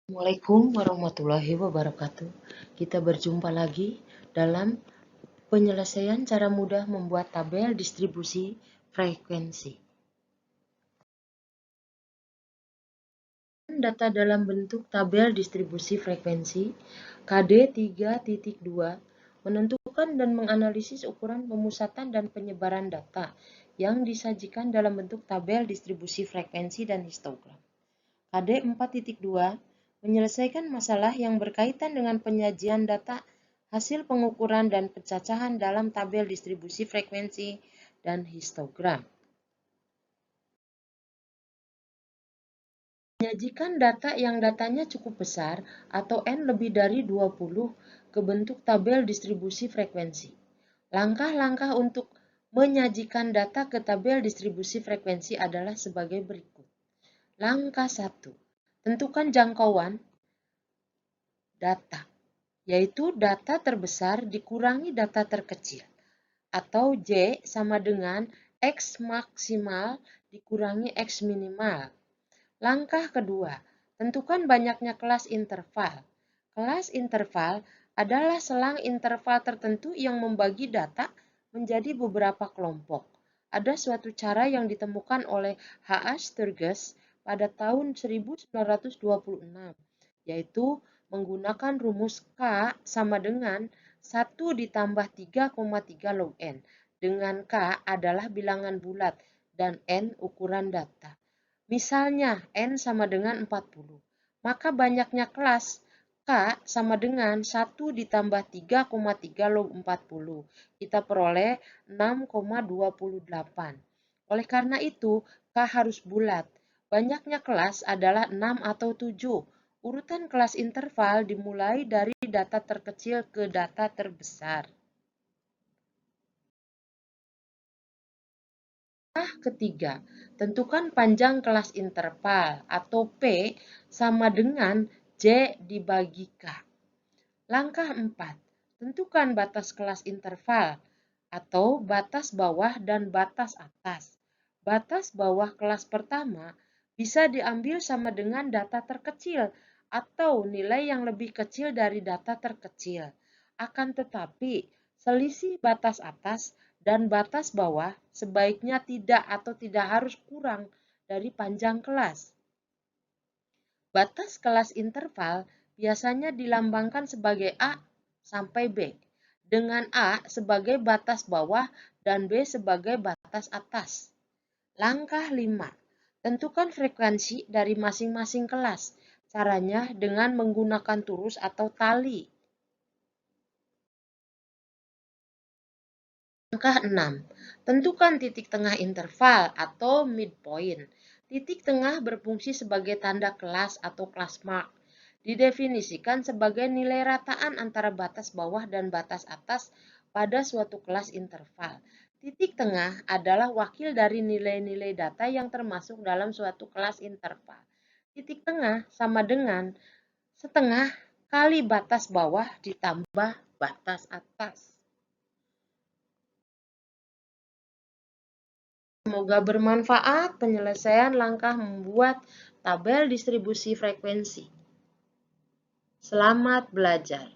Assalamualaikum warahmatullahi wabarakatuh. Kita berjumpa lagi dalam penyelesaian cara mudah membuat tabel distribusi frekuensi. Data dalam bentuk tabel distribusi frekuensi KD 3.2 menentukan dan menganalisis ukuran pemusatan dan penyebaran data yang disajikan dalam bentuk tabel distribusi frekuensi dan histogram. KD 4.2 menyelesaikan masalah yang berkaitan dengan penyajian data hasil pengukuran dan pencacahan dalam tabel distribusi frekuensi dan histogram. Menyajikan data yang datanya cukup besar atau N lebih dari 20 ke bentuk tabel distribusi frekuensi. Langkah-langkah untuk menyajikan data ke tabel distribusi frekuensi adalah sebagai berikut. Langkah 1. Tentukan jangkauan data, yaitu data terbesar dikurangi data terkecil, atau J sama dengan X maksimal dikurangi X minimal. Langkah kedua, tentukan banyaknya kelas interval. Kelas interval adalah selang interval tertentu yang membagi data menjadi beberapa kelompok. Ada suatu cara yang ditemukan oleh H.A. Sturges pada tahun 1926, yaitu menggunakan rumus K sama dengan 1 ditambah 3,3 log N, dengan K adalah bilangan bulat dan N ukuran data. Misalnya N sama dengan 40, maka banyaknya kelas K sama dengan 1 ditambah 3,3 log 40. Kita peroleh 6,28. Oleh karena itu, K harus bulat. Banyaknya kelas adalah 6 atau 7. Urutan kelas interval dimulai dari data terkecil ke data terbesar. Ketiga, tentukan panjang kelas interval atau P sama dengan J dibagi K. Langkah 4, tentukan batas kelas interval atau batas bawah dan batas atas. Batas bawah kelas pertama bisa diambil sama dengan data terkecil atau nilai yang lebih kecil dari data terkecil. Akan tetapi, selisih batas atas dan batas bawah sebaiknya tidak atau tidak harus kurang dari panjang kelas. Batas kelas interval biasanya dilambangkan sebagai A sampai B, dengan A sebagai batas bawah dan B sebagai batas atas. Langkah 5. Tentukan frekuensi dari masing-masing kelas. Caranya dengan menggunakan turus atau tali. Langkah 6. Tentukan titik tengah interval atau midpoint. Titik tengah berfungsi sebagai tanda kelas atau class mark. Didefinisikan sebagai nilai rataan antara batas bawah dan batas atas pada suatu kelas interval. Titik tengah adalah wakil dari nilai-nilai data yang termasuk dalam suatu kelas interval. Titik tengah sama dengan setengah kali batas bawah ditambah batas atas. Semoga bermanfaat penyelesaian langkah membuat tabel distribusi frekuensi. Selamat belajar.